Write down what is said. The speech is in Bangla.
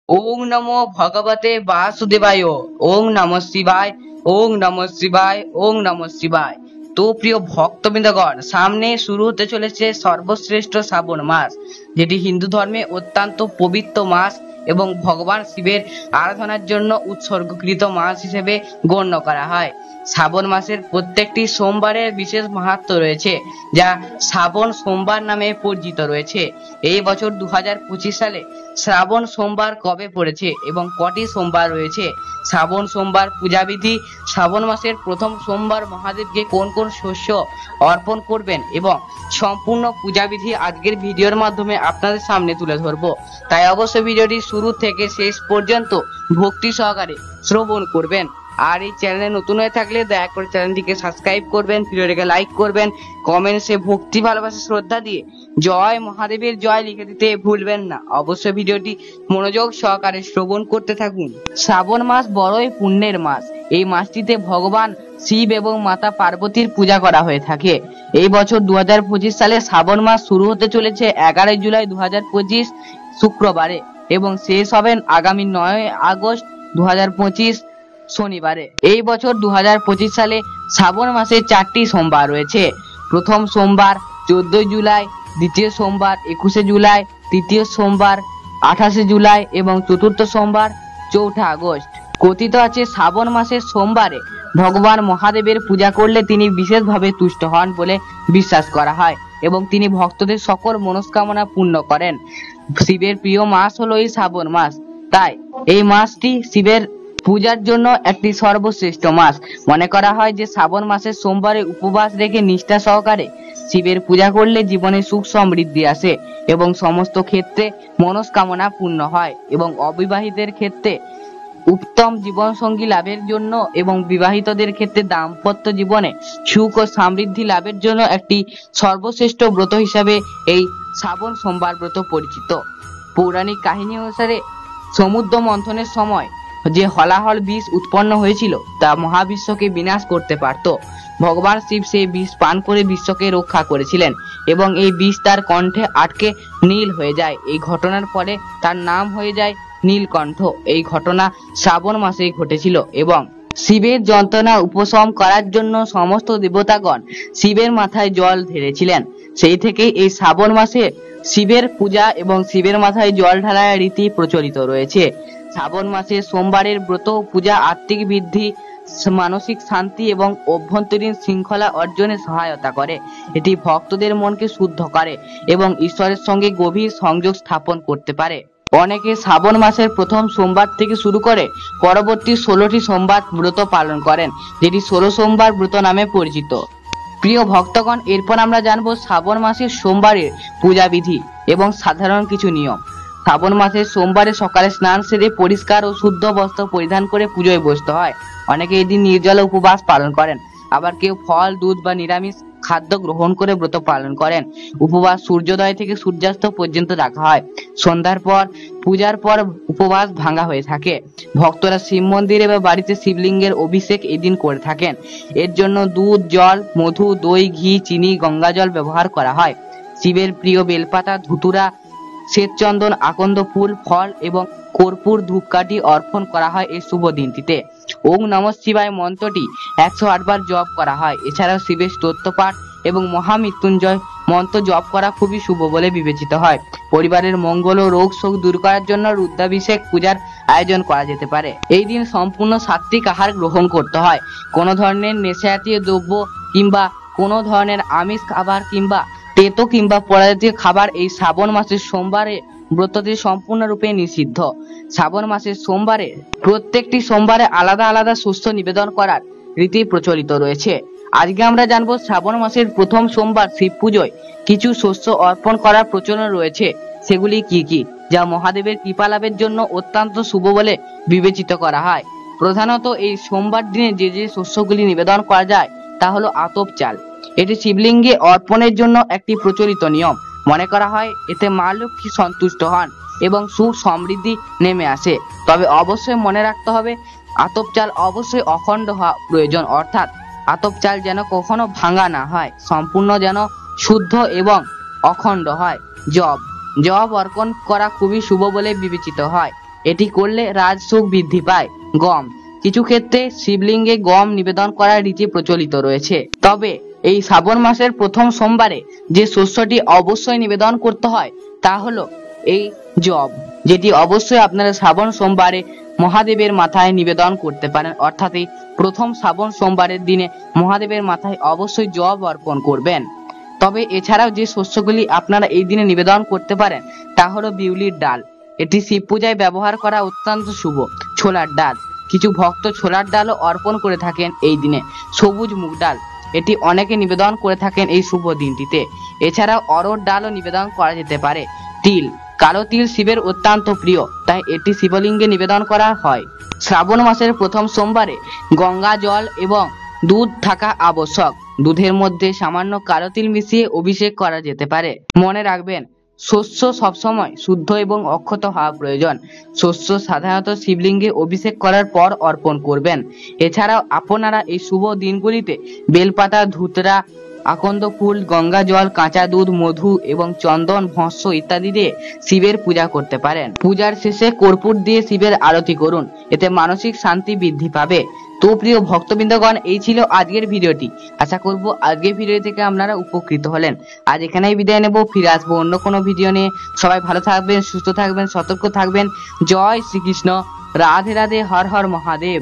ওং নমো ভগবতে বাসুদেবায়। ওং নমঃ শিবায়। ওং নমঃ শিবায়। ওং নমঃ শিবায়। তো প্রিয় ভক্তবৃন্দগণ, সামনে শুরু হতে চলেছে সর্বশ্রেষ্ঠ শ্রাবণ মাস, যেটি হিন্দু ধর্মে অত্যন্ত পবিত্র মাস এবং ভগবান শিবের আরাধনার জন্য উৎসর্গকৃত মাস হিসেবে গণ্য করা হয়। শ্রাবণ মাসের প্রত্যেকটি সোমবারের বিশেষ মাহাত্ম্য রয়েছে, যা শ্রাবণ সোমবার নামে পরিচিত রয়েছে। এই বছর 2025 সালে শ্রাবণ সোমবার কবে পড়েছে এবং কটি সোমবার রয়েছে, শ্রাবণ সোমবার পূজাবিধি, শ্রাবণ মাসের প্রথম সোমবার মহাদেবকে কোন কোন শস্য অর্পণ করবেন এবং সম্পূর্ণ পূজাবিধি আজকের ভিডিওর মাধ্যমে আপনাদের সামনে তুলে ধরবো। তাই অবশ্যই ভিডিওটি শুরু থেকে শেষ পর্যন্ত ভক্তি সহকারে শ্রবণ করবেন। আর এই চ্যানেলে নতুন হয়ে থাকলে দয়া করে চ্যানেলটিকে সাবস্ক্রাইব করবেন, ভিডিওটিকে লাইক করবেন, কমেন্টসে ভক্তি ভালোবাসা শ্রদ্ধা দিয়ে জয় মহাদেবের জয় লিখে দিতে ভুলবেন না। অবশ্যই ভিডিওটি মনোযোগ সহকারে শ্রবণ করতে থাকুন। শ্রাবণ মাস বড়ই পুণ্যের মাস। এই মাসটিতে ভগবান শিব এবং মাতা পার্বতীর পূজা করা হয়ে থাকে। এই বছর 2025 সালে শ্রাবণ মাস শুরু হতে চলেছে 11 জুলাই 2025 শুক্রবারে এবং শেষ হবেন আগামী 9 আগস্ট 2025 শনিবারে। এই বছর 2025 সালে শ্রাবণ মাসে 4টি সোমবার রয়েছে। প্রথম সোমবার 14 জুলাই, দ্বিতীয় সোমবার 21 জুলাই, তৃতীয় সোমবার 28 জুলাই এবং চতুর্থ সোমবার 4 আগস্ট। কথিত আছে শ্রাবণ মাসের সোমবারে ভগবান মহাদেবের পূজা করলে তিনি বিশেষভাবে তুষ্ট হন বলে বিশ্বাস করা হয় এবং তিনি ভক্তদের সকল মনস্কামনা পূর্ণ করেন। শিবের প্রিয় মাস হলো এই শ্রাবণ মাস, তাই এই মাসটি শিবের পূজার জন্য একটি সর্বশ্রেষ্ঠ মাস। মনে করা হয় যে শ্রাবণ মাসের সোমবারে উপবাস রেখে নিষ্ঠা সহকারে শিবের পূজা করলে জীবনে সুখ সমৃদ্ধি আসে এবং সমস্ত ক্ষেত্রে মনস্কামনা পূর্ণ হয় এবং অবিবাহিতের ক্ষেত্রে উত্তম জীবন সঙ্গী লাভের জন্য এবং বিবাহিতদের ক্ষেত্রে দাম্পত্য জীবনে সুখ ও সমৃদ্ধি লাভের জন্য একটি সর্বশ্রেষ্ঠ ব্রত হিসাবে এই শ্রাবণ সোমবার ব্রত পরিচিত। পৌরাণিক কাহিনী অনুসারে সমুদ্র মন্থনের সময় যে হলাহল বিষ উৎপন্ন হয়েছিল তা মহাবিশ্বকে বিনাশ করতে পারত। ভগবান শিব সেই বিষ পান করে বিশ্বকে রক্ষা করেছিলেন এবং এই বিষ তার কণ্ঠে আটকে নীল হয়ে যায়। এই ঘটনার ফলে তার নাম হয়ে যায় নীলকণ্ঠ। এই ঘটনা শ্রাবণ মাসেই ঘটেছিল এবং শিবের যন্ত্রণা উপশম করার জন্য সমস্ত দেবতাগণ শিবের মাথায় জল ঢেলেছিলেন। সেই থেকেই এই শ্রাবণ মাসে শিবের পূজা এবং শিবের মাথায় জল ঢালার রীতি প্রচলিত রয়েছে। শ্রাবণ মাসে সোমবারের ব্রত পূজা আত্মিক বৃদ্ধি, মানসিক শান্তি এবং অভ্যন্তরীণ শৃঙ্খলা অর্জনে সহায়তা করে। এটি ভক্তদের মনকে শুদ্ধ করে এবং ঈশ্বরের সঙ্গে গভীর সংযোগ স্থাপন করতে পারে। অনেকে শ্রাবণ মাসের প্রথম সোমবার থেকে শুরু করে পরবর্তী 16টি সোমবার ব্রত পালন করেন, যেটি 16 সোমবার ব্রত নামে পরিচিত। প্রিয় ভক্তগণ, এরপর আমরা জানবো শ্রাবণ মাসের সোমবারের পূজাবিধি এবং সাধারণ কিছু নিয়ম। শ্রাবণ মাসের সোমবারে সকালে স্নান সেরে পরিষ্কার ও শুদ্ধ বস্ত্র পরিধান করে পুজোয় বসতে হয়। অনেকে এদিন নির্জলা উপবাস পালন করেন, আবার কেউ ফল, দুধ বা নিরামিষ খাদ্য গ্রহণ করে ব্রত পালন করেন। উপবাস সূর্যোদয় থেকে সূর্যাস্ত পর্যন্ত রাখা হয়। সন্ধ্যার পর পূজার পর উপবাস ভাঙা হয়ে থাকে। ভক্তরা শিব মন্দিরে বা বাড়িতে শিবলিঙ্গের অভিষেক এদিন করে থাকেন। এর জন্য দুধ, জল, মধু, দই, ঘি, চিনি, গঙ্গা জল ব্যবহার করা হয়। শিবের প্রিয় বেলপাতা, ধুতুরা, শ্বেতচন্দন, আকন্দ ফুল, ফল এবং কর্পূর ধূপকাঠি অর্পণ করা হয় এই শুভ দিনটিতে। ওং নমঃ শিবায় মন্ত্রটি 108 বার জপ করা হয়। এছাড়াও শিবের স্তোত্র পাঠ এবং মহামৃত্যুঞ্জয় মন্ত্র জপ করা খুবই শুভ বলে বিবেচিত হয়। পরিবারের মঙ্গল ও রোগ শোক দূর করার জন্য রুদ্রাভিষেক পূজার আয়োজন করা যেতে পারে। এই দিন সম্পূর্ণ সাত্ত্বিক আহার গ্রহণ করতে হয়। কোনো ধরনের নেশাজাতীয় দ্রব্য কিংবা কোনো ধরনের আমিষ খাবার কিংবা তেতো কিংবা পরাজাতীয় খাবার এই শ্রাবণ মাসের সোমবারে ব্রতটি সম্পূর্ণরূপে নিষিদ্ধ। শ্রাবণ মাসের সোমবারে প্রত্যেকটি সোমবারে আলাদা আলাদা শস্য নিবেদন করার রীতি প্রচলিত রয়েছে। আজকে আমরা জানবো শ্রাবণ মাসের প্রথম সোমবার শিব পুজোয় কিছু শস্য অর্পণ করার প্রচলন রয়েছে। সেগুলি কি কি, যা মহাদেবের কৃপা লাভের জন্য অত্যন্ত শুভ বলে বিবেচিত করা হয়। প্রধানত এই সোমবার দিনে যে যে শস্যগুলি নিবেদন করা যায় তা হলো আতপ চাল। এটি শিবলিঙ্গে অর্পণের জন্য একটি প্রচলিত নিয়ম। মনে করা হয় এতে মা লক্ষ্মী সন্তুষ্ট হন এবং সুখ সমৃদ্ধি নেমে আসে। তবে অবশ্যই মনে রাখতে হবে আতপ চাল অবশ্যই অখণ্ড হওয়া প্রয়োজন, অর্থাৎ আতপ চাল যেন কখনো ভাঙা না হয়, সম্পূর্ণ যেন শুদ্ধ এবং অখণ্ড হয়। জব অর্পণ করা খুবই শুভ বলে বিবেচিত হয়। এটি করলে রাজসুখ বৃদ্ধি পায়। গম, কিছু ক্ষেত্রে শিবলিঙ্গে গম নিবেদন করার রীতি প্রচলিত রয়েছে। তবে এই শ্রাবণ মাসের প্রথম সোমবারে যে শস্যটি অবশ্যই নিবেদন করতে হয় তা হলো এই জব, যেটি অবশ্যই আপনারা শ্রাবণ সোমবারে মহাদেবের মাথায় নিবেদন করতে পারেন। অর্থাৎ এই প্রথম শ্রাবণ সোমবারের দিনে মহাদেবের মাথায় অবশ্যই জব অর্পণ করবেন। তবে এছাড়াও যে শস্যগুলি আপনারা এই দিনে নিবেদন করতে পারেন তা হলো বিউলির ডাল, এটি শিব পূজায় ব্যবহার করা অত্যন্ত শুভ। ছোলার ডাল, কিছু ভক্ত ছোলার ডালও অর্পণ করে থাকেন এই দিনে। সবুজ মুগ ডাল, এটি অনেকে নিবেদন করে থাকেন এই শুভ দিনটিতে। এছাড়াও অরহর ডালও নিবেদন করা যেতে পারে। তিল, কালো তিল শিবের অত্যন্ত প্রিয়, তাই এটি শিবলিঙ্গে নিবেদন করা হয়। শ্রাবণ মাসের প্রথম সোমবারে গঙ্গা জল এবং দুধ থাকা আবশ্যক। দুধের মধ্যে সামান্য কালো তিল মিশিয়ে অভিষেক করা যেতে পারে। মনে রাখবেন, শস্য সবসময় শুদ্ধ এবং অক্ষত হওয়া প্রয়োজন। শস্য সাধারণত শিবলিঙ্গে অভিষেক করার পর অর্পণ করবেন। এছাড়াও আপনারা এই শুভ দিনগুলিতে বেলপাতা, ধুতরা, আকন্দ ফুল, গঙ্গা জল, কাঁচা দুধ, মধু এবং চন্দন, ভস্ম ইত্যাদি দিয়ে শিবের পূজা করতে পারেন। পূজার শেষে কর্পূর দিয়ে শিবের আরতি করুন, এতে মানসিক শান্তি বৃদ্ধি পাবে। তো প্রিয় ভক্তবৃন্দগণ, এই ছিল আজকের ভিডিওটি। আশা করব আজকের ভিডিও থেকে আপনারা উপকৃত হলেন। আজ এখানেই বিদায় নেব, ফিরে আসবো অন্য কোনো ভিডিও নিয়ে। সবাই ভালো থাকবেন, সুস্থ থাকবেন, সতর্ক থাকবেন। জয় শ্রীকৃষ্ণ, রাধে রাধে, হর হর মহাদেব।